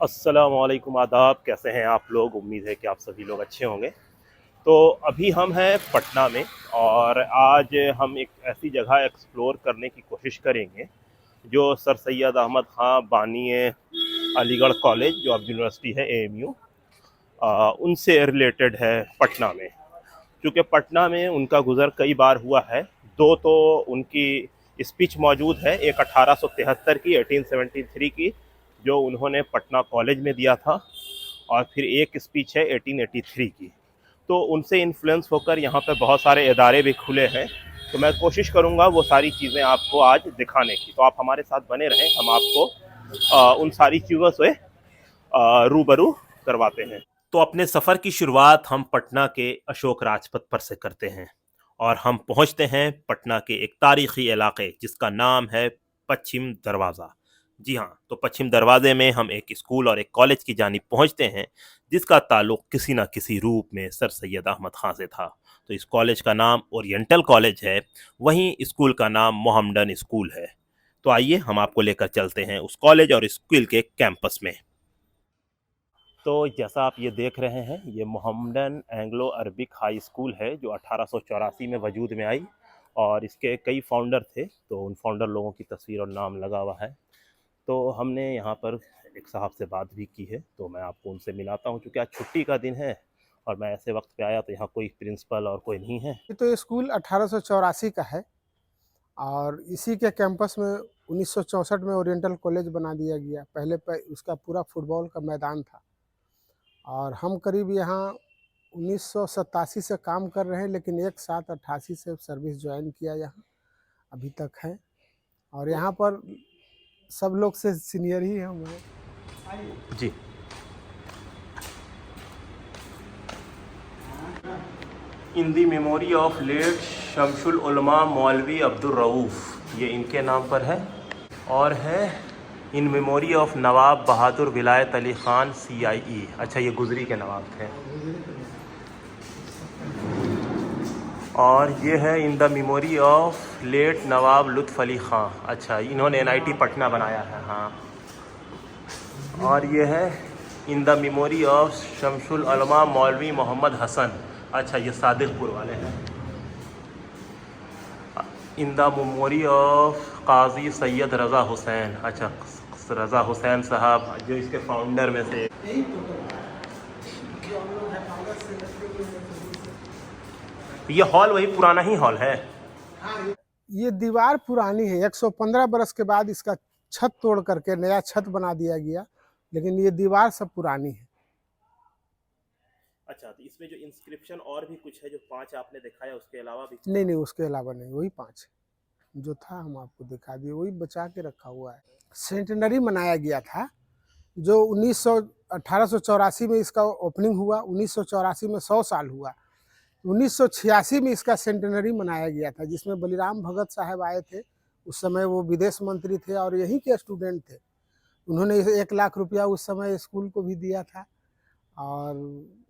अस्सलामुअलैकुम, आदाब। कैसे हैं आप लोग? उम्मीद है कि आप सभी लोग अच्छे होंगे। तो अभी हम हैं पटना में और आज हम एक ऐसी जगह एक्सप्लोर करने की कोशिश करेंगे जो सर सैयद अहमद ख़ां बानी अलीगढ़ कॉलेज, जो अब यूनिवर्सिटी है एएमयू, उनसे रिलेटेड है पटना में। क्योंकि पटना में उनका गुज़र कई बार हुआ है। दो तो उनकी स्पीच मौजूद है, एक 1873 की, 1873 की, जो उन्होंने पटना कॉलेज में दिया था, और फिर एक स्पीच है 1883 की। तो उनसे इन्फ्लुएंस होकर यहाँ पे बहुत सारे इदारे भी खुले हैं। तो मैं कोशिश करूँगा वो सारी चीज़ें आपको आज दिखाने की। तो आप हमारे साथ बने रहें, हम आपको उन सारी चीज़ों से रूबरू करवाते हैं। तो अपने सफ़र की शुरुआत हम पटना के अशोक राजपथ पर से करते हैं और हम पहुंचते हैं पटना के एक तारीखी इलाके जिसका नाम है पश्चिम दरवाज़ा। जी हाँ, तो पश्चिम दरवाजे में हम एक स्कूल और एक कॉलेज की जानिब पहुंचते हैं जिसका ताल्लुक किसी न किसी रूप में सर सैयद अहमद ख़ां से था। तो इस कॉलेज का नाम ओरिएंटल कॉलेज है, वहीं स्कूल का नाम मोहम्मडन स्कूल है। तो आइए हम आपको लेकर चलते हैं उस कॉलेज और स्कूल के कैंपस में। तो जैसा आप ये देख रहे हैं, ये Mohammedan Anglo Arabic high school है जो 1884 में वजूद में आई, और इसके कई फाउंडर थे। तो उन फाउंडर लोगों की तस्वीर और नाम लगा हुआ है। तो हमने यहाँ पर एक साहब से बात भी की है, तो मैं आपको उनसे मिलाता हूँ। क्योंकि आज छुट्टी का दिन है और मैं ऐसे वक्त पे आया, तो यहाँ कोई प्रिंसिपल और कोई नहीं है। ये तो ये स्कूल 1884 का है और इसी के कैंपस में 1964 में ओरिएंटल कॉलेज बना दिया गया। पहले उसका पूरा फुटबॉल का मैदान था और हम करीब यहाँ 1987 से काम कर रहे हैं, लेकिन 1788 से सर्विस ज्वाइन किया यहाँ अभी तक है। और यहाँ पर सब लोग से सीनियर ही हैं हमारे। जी। In the memory of late Shamsul Ulama Maulvi Abdul Rauf, ये इनके नाम पर है। और है इन मेमोरी ऑफ नवाब बहादुर विलायत अली ख़ान CIE। अच्छा, ये गुजरी के नवाब थे। और ये है in the memory of late Nawab Lutf Ali ख़ां। अच्छा, इन्होंने NIT पटना बनाया है। हाँ। और ये है in the memory of Shamshul Ulama मौलवी मोहम्मद हसन। अच्छा, ये सादिकपुर वाले हैं। इन द मेमोरी ऑफ काजी सैयद रज़ा हुसैन। अच्छा, रज़ा हुसैन साहब जो इसके फाउंडर में से। ये हॉल वही पुराना ही हॉल है। ये दीवार पुरानी है, 115 बरस के बाद इसका छत तोड़ करके नया छत बना दिया गया, लेकिन ये दीवार सब पुरानी है। अच्छा, तो इसमें जो इंस्क्रिप्शन और भी कुछ है, जो 5 आपने दिखाया, उसके अलावा भी? नहीं नहीं, उसके अलावा नहीं, वही 5 जो था हम आपको दिखा दिए, वही बचा के रखा हुआ है। सेंटेनरी मनाया गया था जो 1884 में इसका ओपनिंग हुआ, 1984 में 100 साल हुआ, 1986 में इसका सेंटेनरी मनाया गया था, जिसमें बलिराम भगत साहब आए थे। उस समय वो विदेश मंत्री थे और यहीं के स्टूडेंट थे। उन्होंने 1 लाख रुपया उस समय स्कूल को भी दिया था। और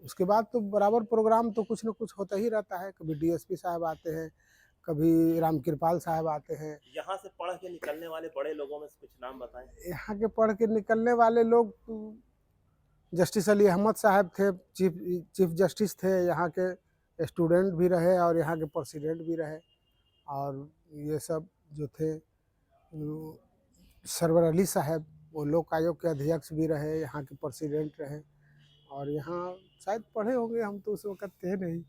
उसके बाद तो बराबर प्रोग्राम तो कुछ न कुछ होता ही रहता है। कभी DSP साहब आते हैं, कभी रामकृपाल साहब आते हैं। यहाँ से पढ़ के निकलने वाले बड़े लोगों में से कुछ नाम बताएं। यहाँ के पढ़ के निकलने वाले लोग जस्टिस अली अहमद साहब थे, चीफ जस्टिस थे, यहाँ के स्टूडेंट भी रहे और यहाँ के प्रेसिडेंट भी रहे। और ये सब जो थे, सरवर अली साहब, वो लोक आयोग के अध्यक्ष भी रहे, यहाँ के प्रेसिडेंट रहे। और यहाँ शायद पढ़े होंगे, हम तो उस वक्त थे नहीं।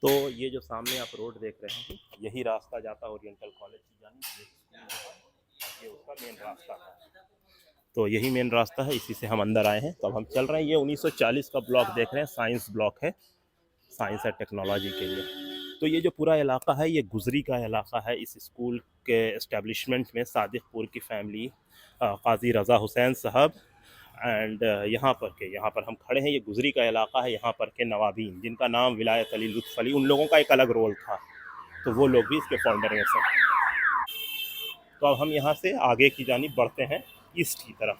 तो ये जो सामने आप रोड देख रहे हैं, यही रास्ता जाता है ओरिएंटल कॉलेज की जानिब। ये उसका मेन रास्ता है। तो यही मेन रास्ता है, इसी से हम अंदर आए हैं। तो अब हम चल रहे हैं। ये 1940 का ब्लॉक देख रहे हैं, साइंस ब्लॉक है, साइंस एंड टेक्नोलॉजी के लिए। तो ये जो पूरा इलाका है, ये गुजरी का इलाका है। इस स्कूल के इस्टेब्लिशमेंट में सादिकपुर की फैमिली, काजी रज़ा हुसैन साहब, एंड यहाँ पर हम खड़े हैं, ये गुजरी का इलाका है। यहाँ पर के नवाबीन, जिनका नाम विलायत अली लुत्फ़ अली, उन लोगों का एक अलग रोल था, तो वो लोग भी इसके फाउंडर में से। तो अब हम यहाँ से आगे की जानिब बढ़ते हैं, ईस्ट की तरफ,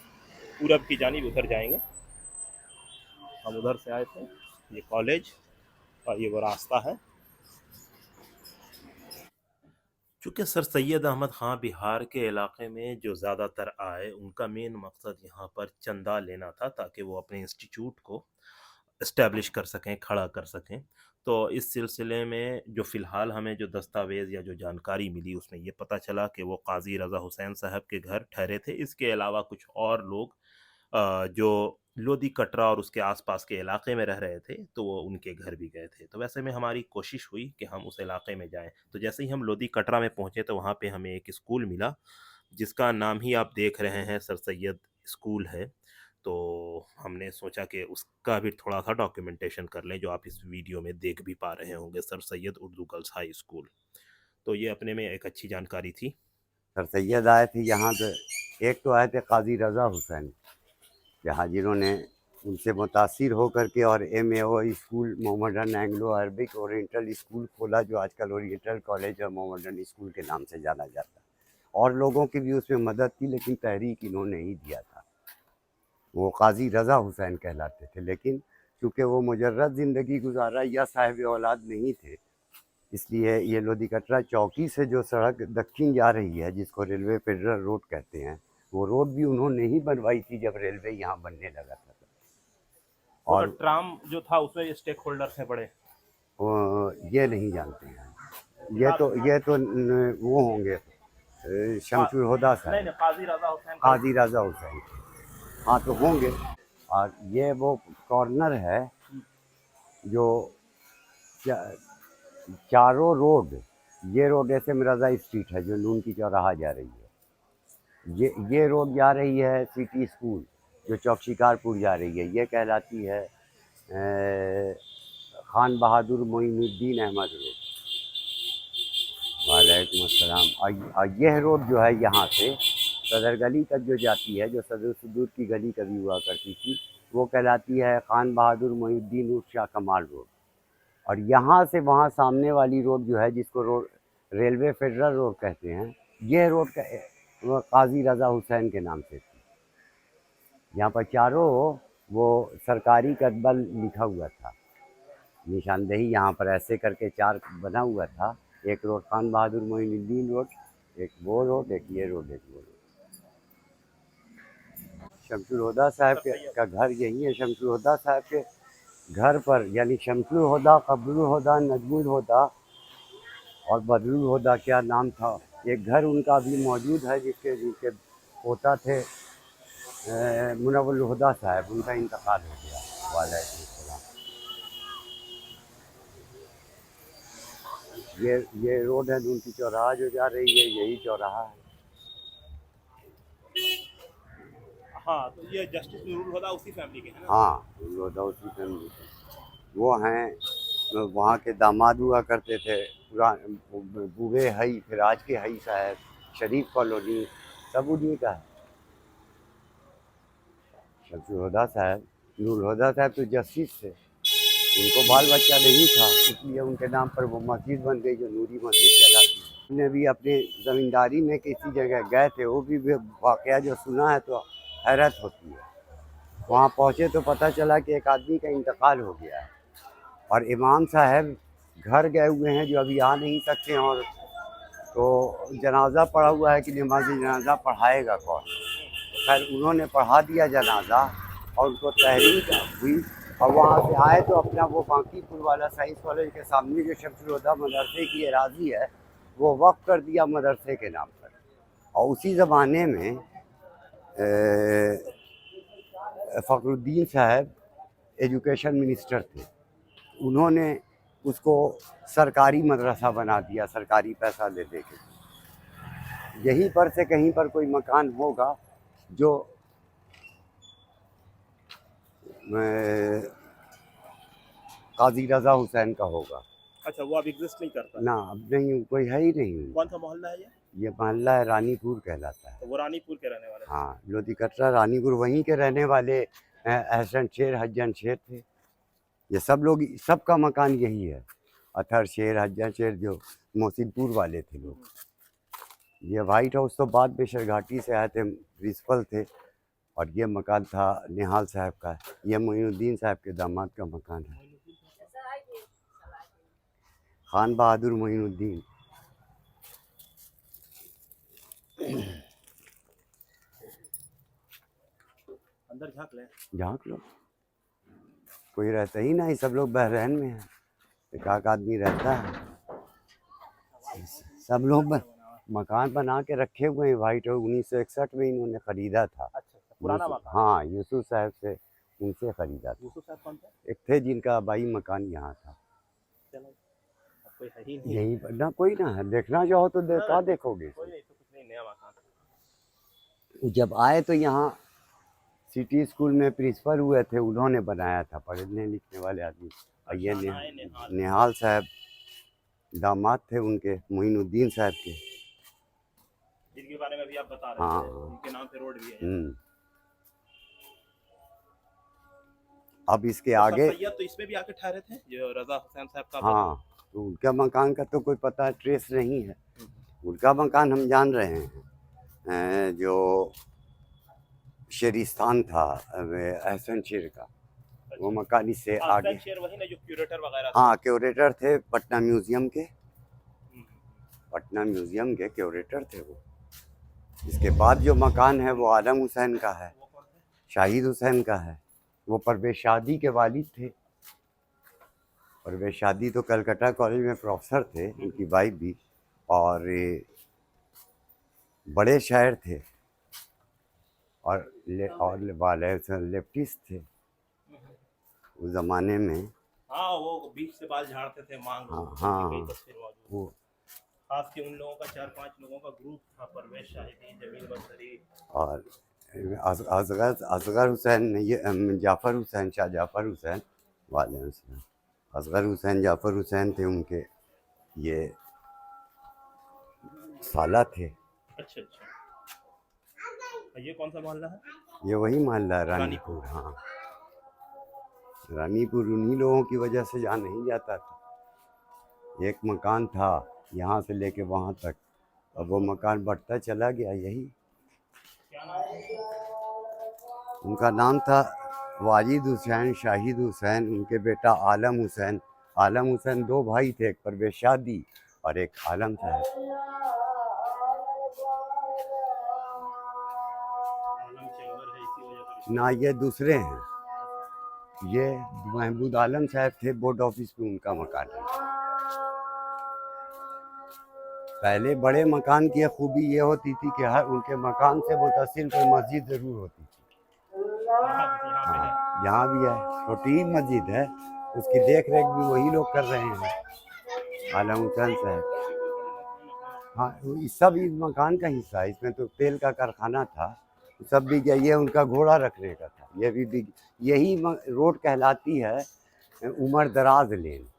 पूरब की जानिब उधर जाएंगे। हम उधर से आए थे, ये कॉलेज और ये वो रास्ता है। चूँकि सर सैयद अहमद ख़ां बिहार के इलाके में जो ज़्यादातर आए, उनका मेन मकसद यहाँ पर चंदा लेना था ताकि वो अपने इंस्टीट्यूट को इस्टेब्लिश कर सकें, खड़ा कर सकें। तो इस सिलसिले में जो फ़िलहाल हमें जो दस्तावेज़ या जो जानकारी मिली, उसमें ये पता चला कि वो काज़ी रज़ा हुसैन साहब के घर ठहरे थे। इसके अलावा कुछ और लोग जो लोधी कटरा और उसके आस-पास के इलाके में रह रहे थे, तो वो उनके घर भी गए थे। तो वैसे में हमारी कोशिश हुई कि हम उस इलाके में जाएँ। तो जैसे ही हम लोधी कटरा में पहुँचे, तो वहाँ पे हमें एक स्कूल मिला, जिसका नाम ही आप देख रहे हैं, सर सैयद स्कूल है। तो हमने सोचा कि उसका भी थोड़ा-सा डॉक्यूमेंटेशन कर लें, जो आप इस वीडियो में देख भी पा रहे होंगे, sir Syed Urdu girls high school. तो ये अपने में एक अच्छी जानकारी थी। सर सैयद आए थे यहाँ पे। एक तो आए थे काजी रज़ा हुसैन, यहाँ जिन्होंने उनसे मुतासिर होकर के और MAO school Mohammedan Anglo Arabic oriental school खोला, जो आजकल ओरिएंटल कॉलेज और मोहम्मदन स्कूल के नाम से जाना जाता है। और लोगों की भी उसमें मदद की, लेकिन तहरीक इन्होंने ही दिया था। वो काजी रज़ा हुसैन कहलाते थे, लेकिन चूँकि वो मुजर्रद ज़िंदगी गुजारा या साहिब औलाद नहीं थे, इसलिए ये लोधी कटरा चौकी से जो सड़क दक्षिण जा रही है, जिसको रेलवे फेडरल रोड कहते हैं, वो रोड भी उन्होंने ही बनवाई थी जब रेलवे यहाँ बनने लगा था। वो और ट्राम जो था, उसमें स्टेक होल्डर्स हैं बड़े। ये नहीं जानते हैं। वो होंगे शमशुल हुदा साहब, नहीं, काज़ी रज़ा हुसैन का। काजी रज़ा हुसैन। हाँ, तो होंगे। और ये वो कॉर्नर है जो चारों रोड, ये रोड एस एम रज़ा स्ट्रीट है जो नून की चौराहा जा रही है। ये रोड जा रही है सिटी स्कूल, जो चौक शिकारपुर जा रही है, ये कहलाती है खान बहादुर मोइनुद्दीन अहमद रोड। वालेकुम अस्सलाम। और यह रोड जो है यहाँ से सदर गली तक जो जाती है, जो सदर सुदूर की गली कभी हुआ करती थी, वो कहलाती है खान बहादुर मोइनुद्दीन उर्फ शाह कमाल रोड। और यहाँ से वहाँ सामने वाली रोड जो है, जिसको रोड रेलवे फेडरल रोड कहते हैं, यह रोड वो काजी रज़ा हुसैन के नाम से थी। यहाँ पर चारों वो सरकारी कतबल लिखा हुआ था, निशानदेही यहाँ पर ऐसे करके 4 बना हुआ था। एक रोड खान बहादुर मोइनुद्दीन रोड, एक वो रोड, एक ये रोड, एक वो रोड। शमशुल हुदा साहब का घर यही है। शमशुल हुदा साहब के घर पर, यानी शमशुल हुदा, कब्रुल हुदा, नजमुल हुदा और बदरुल हुदा, क्या नाम था, एक घर उनका भी मौजूद है, जिनके पोता थे मुनव्वरुल हुदा साहब, उनका इंतकाल हो गया। वालेकुम अस्सलाम। ये रोड है नून की चौराहा जो जा रही है, यही चौराहा है। हाँ, तो ये जस्टिस नूरुल हुदा उसी फैमिली के हैं ना? हाँ, हुदा उसी फैमिली के वो हैं। वहाँ के दामाद हुआ करते थे, बूढ़े हई, फिर आज के हई साहब, शरीफ कॉलोनी, सब उन्हीं का है। शमशुल हुदा साहब, नूरुल हुदा साहब तो जस्टिस थे, उनको बाल बच्चा नहीं था, इसलिए उनके नाम पर वो मस्जिद बन गई, जो नूरी मस्जिद कहलाती है। उन्हें भी अपनी ज़मींदारी में किसी जगह गए थे, वो भी वाक़या जो सुना है तो हैरत होती है। वहाँ पहुँचे तो पता चला कि एक आदमी का इंतकाल हो गया है, और इमाम साहब घर गए हुए हैं, जो अभी आ नहीं सकते हैं। और तो जनाजा पड़ा हुआ है कि नमाज जनाजा पढ़ाएगा कौन। तो खैर उन्होंने पढ़ा दिया जनाजा, और उनको तहरीक हुई, और वहाँ से आए तो अपना वो बांकीपुर वाला साइंस कॉलेज के सामने जो शमशुल हुदा मदरसे की एराज़ी है, वो वक्फ कर दिया मदरसे के नाम पर। और उसी ज़माने में फ़खरुद्दीन साहब एजुकेशन मिनिस्टर थे, उन्होंने उसको सरकारी मदरसा बना दिया, सरकारी पैसा ले दे के। यहीं पर से कहीं पर कोई मकान होगा जो काजी रज़ा हुसैन का होगा। अच्छा, वो अब एग्जिस्ट नहीं करता? ना, अब नहीं, कोई है ही नहीं। कौन सा मोहल्ला है ये? ये मोहल्ला है रानीपुर कहलाता है। तो वो रानीपुर के रहने वाले? हाँ, लोधी कटरा रानीपुर, वहीं के रहने वाले अहसन शेर, हज्जन शेर थे। ये सब लोग, सबका मकान यही है। अथर शेर, हज्जन शेर, जो मोहसिनपुर वाले थे लोग। ये वाइट हाउस तो बाद बेशर घाटी से आए थे, प्रिंसिपल थे। और ये मकान था निहाल साहब का। ये मोइनुद्दीन साहब के दामाद का मकान है, खान बहादुर मोइनुद्दीन। अंदर झांक ले। झाँक लो, कोई रहता ही नहीं, सब लोग बहरैन में है, एक आध आदमी रहता है। सब लोग मकान बना के रखे हुए हैं। वाइट और 1961 में इन्होंने खरीदा था। अच्छा, पुराना यूसुफ, मकान। हाँ यूसुफ साहब से, उनसे खरीदा था। यूसुफ साहब कौन थे? एक थे जिनका आबाई मकान यहाँ था। चलो, अब कोई है ही नहीं। यही ना, कोई ना है, देखना चाहो तो देखा देखोगे। कोई नहीं, तो कुछ नहीं, नया मकान। जब आए तो यहाँ सिटी स्कूल में प्रिंसिपल हुए थे, उन्होंने बनाया था, पढ़ने लिखने वाले आदमी। और ये निहाल साहब दामाद थे उनके, मोइनुद्दीन साहब के, जिनके बारे में भी आप बता रहे हाँ। थे, उनके नाम पे रोड भी है। अब इसके तो आगे, सर सैयद तो इसमें भी आके ठहरे थे, जो रजा हुसैन साहब का। हाँ, तो उनका मकान का तो कोई पता ट्रेस नहीं है। उनका मकान हम जान रहे हैं, जो शेरिस्तान था एहसन शेर का, वो मकान इससे आगे। शेर वही ना जो क्यूरेटर वगैरह। हाँ, क्यूरेटर थे पटना म्यूजियम के, पटना म्यूजियम के क्यूरेटर थे वो। इसके बाद जो मकान है वो आलम हुसैन का है, शाहिद हुसैन का है। वो परवेज शादी के वालिद थे। परवेज शादी तो कलकत्ता कॉलेज में प्रोफेसर थे, उनकी वाइफ भी, और बड़े शायर थे, और लेफ्टिस्ट थे उस ज़माने में। हाँ, वो बीच से बाल झाड़ते थे, मांग। हाँ, वो खास के उन लोगों का 4-5 लोगों का ग्रुप था, परवेज शाहिदी, जमील बसरी और असगर हुसैन, ये जाफ़र हुसैन, शाह जाफ़र हुसैन वाले हुसैन, असगर हुसैन, जाफ़र हुसैन थे उनके, ये साला थे। अच्छा अच्छा। ये कौन सा मोहल्ला है? ये वही मोहल्ला है, रानीपुर। हाँ, रानीपुर उन्हीं लोगों की वजह से जहाँ नहीं जाता था। एक मकान था यहाँ से लेके वहाँ तक, अब वो मकान बढ़ता चला गया। यही उनका नाम था वाजिद हुसैन, शाहिद हुसैन, उनके बेटा आलम हुसैन। आलम हुसैन दो भाई थे, एक परवेज शादी और एक आलम साहब। ना, ये दूसरे हैं, ये महमूद आलम साहब थे, बोर्ड ऑफिस में उनका मकान है। पहले बड़े मकान की खूबी ये होती थी कि हर उनके मकान से मुतसिल कोई मस्जिद ज़रूर होती थी। हाँ, यहाँ भी है, छोटी ही मस्जिद है, उसकी देख रेख भी वही लोग कर रहे हैं, आलम हुसैन साहब। हाँ, सब इस मकान का हिस्सा है। इसमें तो तेल का कारखाना था, सब भी गया। ये उनका घोड़ा रखने का था। ये भी यही रोड कहलाती है उमर दराज लेन।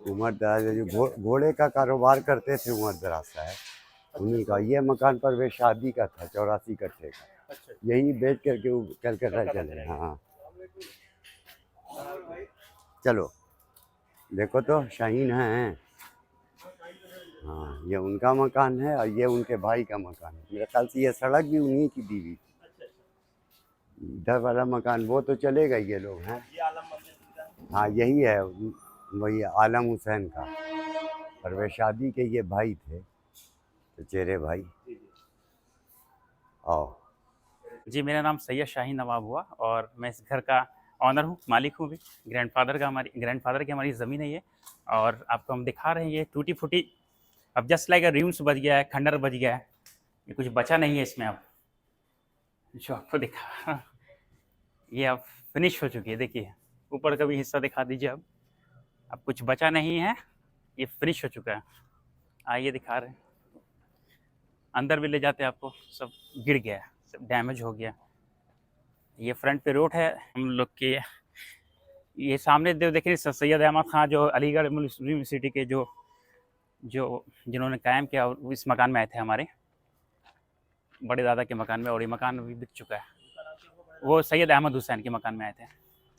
उमर दराज, जो घोड़े का कारोबार करते थे उमर दराज साहब, उन्हीं का। ये मकान परवेज शादी का था, 84 कट्ठे का। यही बेच करके वो कलकत्ता चले। हाँ, चलो देखो तो शाहीन है। हाँ, ये उनका मकान है और ये उनके भाई का मकान है। मेरे ख्याल से ये सड़क भी उन्हीं की दी हुई। इधर वाला मकान वो तो चलेगा, ये लोग हैं। हाँ, यही है, वही आलम हुसैन का, परवेज शादी के ये भाई थे, चचेरे भाई। आओ जी, मेरा नाम सैयद शाहीन नवाब हुआ और मैं इस घर का ऑनर हूँ, मालिक हूँ भी। ग्रैंडफादर की हमारी ज़मीन है ये, और आपको हम दिखा रहे हैं ये टूटी फूटी, अब जस्ट लाइक रिम्स बच गया है, खंडर बच गया है, ये कुछ बचा नहीं है इसमें। अब जो आपको दिखा, ये अब फिनिश हो चुकी है। देखिए ऊपर का भी हिस्सा दिखा दीजिए। अब कुछ बचा नहीं है, ये फिनिश हो चुका है। आइए दिखा रहे हैं, अंदर भी ले जाते हैं आपको। सब गिर गया है, सब डैमेज हो गया। ये फ्रंट पे रोड है हम लोग के। ये सामने देखें सैयद अहमद खां, जो अलीगढ़ मुस्लिम यूनिवर्सिटी के जो जिन्होंने कायम किया, इस मकान में आए थे हमारे बड़े दादा के मकान में, और ये मकान अभी बिक चुका है। वो सैयद अहमद हुसैन के मकान में आए थे।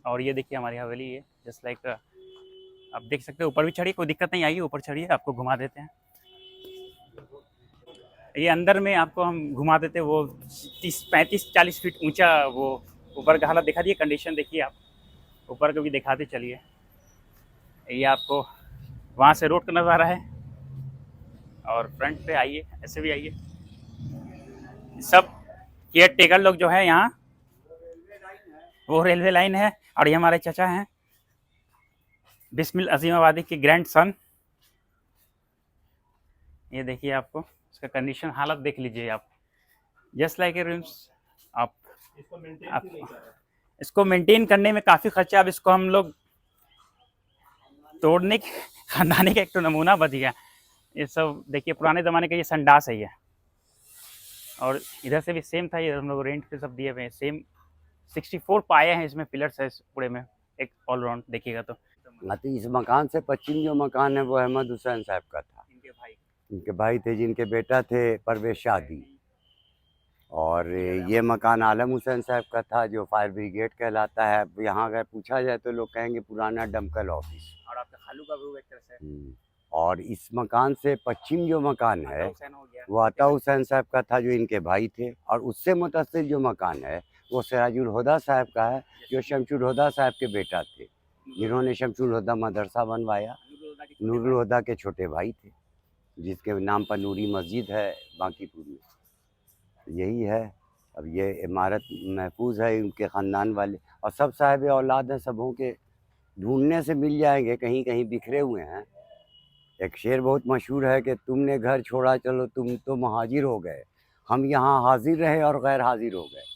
और ये देखिए हमारी हवेली है, जस्ट लाइक आप देख सकते हैं। ऊपर भी चढ़िए, कोई दिक्कत नहीं आई, ऊपर चढ़िए, आपको घुमा देते हैं। ये अंदर में आपको हम घुमा देते हैं। वो 35-40 फीट ऊंचा, वो ऊपर का हालत दिखा दिए, कंडीशन देखिए आप, ऊपर को भी दिखाते चलिए। ये आपको वहाँ से रोड का नज़ारा है, और फ्रंट पे आइए, ऐसे भी आइए, सब केयर टेकर लोग जो है यहाँ, वो रेलवे लाइन है। और ये हमारे चाचा हैं बिस्मिल अजीम आबादी के ग्रैंड सन। ये देखिए, आपको इसका कंडीशन, हालत देख लीजिए आप, जस्ट लाइक ए रूम्स। आप इसको मेंटेन करने में काफ़ी खर्चा। अब इसको हम लोग तोड़ने के खानदानी का एक तो नमूना बच गया। ये सब देखिए, पुराने ज़माने का ये संडास है ये। और इधर से भी सेम था, ये हम लोग रेंट पे सब दिए हुए हैं। सेम 64 पाए हैं इसमें, पिलर्स है इस पूरे में, एक ऑल राउंड देखिएगा तो। हाँ, तो इस मकान से पश्चिम जो मकान है वो अहमद हुसैन साहब का था। इनके भाई थे, जिनके बेटा थे परवेज शादी। और ये मकान आलम हुसैन साहब का था, जो फायर ब्रिगेड कहलाता है। यहाँ अगर पूछा जाए तो लोग कहेंगे पुराना दमकल ऑफिस। और आपका खालू का भी एक तरह से। और इस मकान से पश्चिम जो मकान है वो अता हुसैन साहब का था, जो इनके भाई थे। और उससे मुतसिल जो मकान है वो सिराजुल हुदा साहब का है, जो शमशुल हुदा साहब के बेटा थे, जिन्होंने शमशुल हुदा मदरसा बनवाया। नूरुल हुदा के छोटे भाई थे, जिसके नाम पर नूरी मस्जिद है बांकीपुर में। यही है। अब ये इमारत महफूज है उनके ख़ानदान वाले, और सब साहिब औलाद हैं। सबों के ढूंढने से मिल जाएंगे, कहीं कहीं बिखरे हुए हैं। एक शेर बहुत मशहूर है कि तुमने घर छोड़ा चलो तुम तो महाजिर हो गए, हम यहाँ हाजिर रहे और गैर हाजिर हो गए।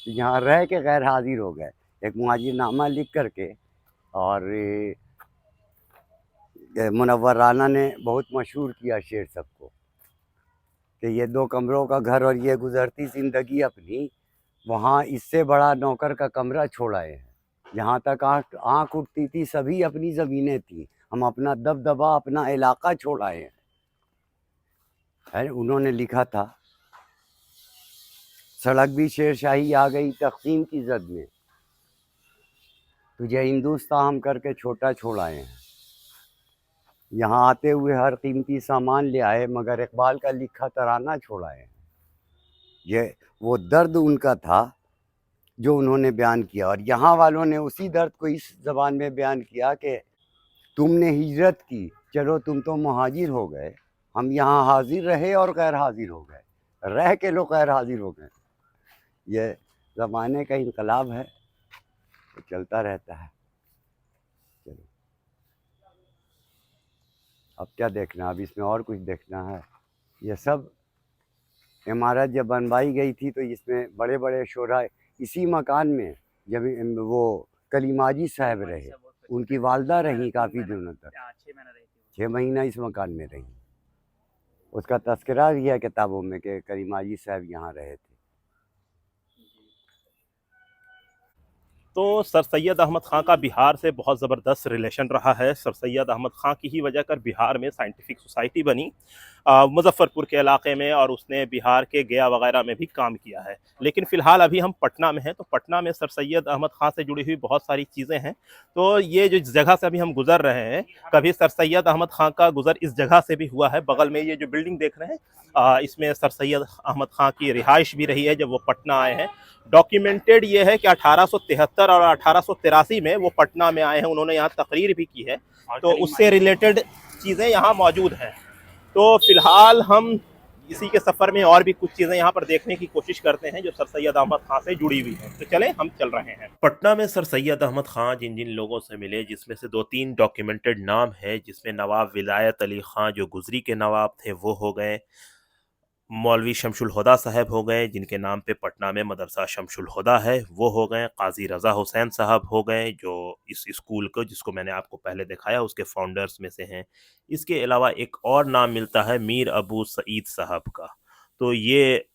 तो यहाँ रह के गैर हाजिर हो गए। एक मुहाजिरनामा लिख करके, और मुनव्वर राना ने बहुत मशहूर किया शेर सबको कि ये 2 कमरों का घर और ये गुजरती ज़िंदगी अपनी, वहाँ इससे बड़ा नौकर का कमरा छोड़ाए हैं। जहाँ तक आँख उठती थी सभी अपनी ज़मीनें थी, हम अपना दबदबा अपना इलाका छोड़ाए हैं। है, उन्होंने लिखा था। सड़क भी शेरशाही आ गई तक़सीम की ज़द में, तुझे हिंदुस्तान हम करके छोटा छोड़ाए हैं। यहाँ आते हुए हर कीमती सामान ले आए, मगर इकबाल का लिखा तराना छोड़ाए हैं। ये वो दर्द उनका था जो उन्होंने बयान किया, और यहाँ वालों ने उसी दर्द को इस ज़बान में बयान किया कि तुमने हिजरत की चलो तुम तो मुहाजिर हो गए, हम यहाँ हाजिर रहे और गैर हाजिर हो गए, रह के लोग गैर हाजिर हो गए। ये ज़माने का इनकलाब है, तो चलता रहता है। चलो, अब क्या देखना, अब इसमें और कुछ देखना है। ये सब इमारत जब बनवाई गई थी तो इसमें बड़े बड़े शोरा इसी मकान में, जब वो कलीमाजी साहब रहे, उनकी वालदा रही काफ़ी दिनों तक, 6 महीना इस मकान में रही। उसका तस्करा भी है किताबों में कि कलीमाजी साहब यहाँ रहे थे। तो सर सैयद अहमद ख़ान का बिहार से बहुत ज़बरदस्त रिलेशन रहा है। सर सैयद अहमद ख़ान की ही वजह कर बिहार में साइंटिफिक सोसाइटी बनी मुजफ्फ़रपुर के इलाके में, और उसने बिहार के गया वगैरह में भी काम किया है। लेकिन फ़िलहाल अभी हम पटना में हैं, तो पटना में सर सैयद अहमद ख़ान से जुड़ी हुई बहुत सारी चीज़ें हैं। तो ये जो जगह से अभी हम गुज़र रहे हैं, कभी सर सैयद अहमद ख़ान का गुज़र इस जगह से भी हुआ है। बगल में ये जो बिल्डिंग देख रहे हैं, इसमें सर सैयद अहमद ख़ान की रिहाइश भी रही है जब वो पटना आए हैं। डॉक्यूमेंटेड ये है कि 1873 और 1883 में वो पटना में आए हैं, उन्होंने यहाँ तकरीर भी की है, तो उससे रिलेटेड चीज़ें यहाँ मौजूद हैं। तो फिलहाल हम इसी के सफ़र में और भी कुछ चीज़ें यहाँ पर देखने की कोशिश करते हैं जो सर सैयद अहमद ख़ान से जुड़ी हुई हैं। तो चलें, हम चल रहे हैं। पटना में सर सैयद अहमद ख़ान जिन जिन लोगों से मिले, जिसमें से 2-3 डॉक्यूमेंटेड नाम है, जिसमें नवाब विलायत अली ख़ान जो गुजरी के नवाब थे वो हो गए, मौलवी शमशुल हुदा साहब हो गए जिनके नाम पे पटना में मदरसा शमशुल हुदा है वो हो गए, काजी रज़ा हुसैन साहब हो गए जो इस स्कूल को, जिसको मैंने आपको पहले दिखाया, उसके फाउंडर्स में से हैं। इसके अलावा एक और नाम मिलता है मीर अबू सईद साहब का। तो ये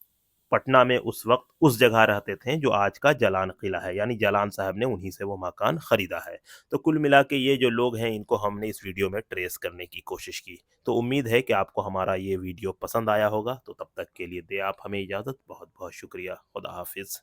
पटना में उस वक्त उस जगह रहते थे जो आज का जलान किला है, यानी जलान साहब ने उन्हीं से वो मकान ख़रीदा है। तो कुल मिला के ये जो लोग हैं इनको हमने इस वीडियो में ट्रेस करने की कोशिश की। तो उम्मीद है कि आपको हमारा ये वीडियो पसंद आया होगा। तो तब तक के लिए दे आप हमें इजाज़त। बहुत बहुत शुक्रिया। खुदा हाफिज़।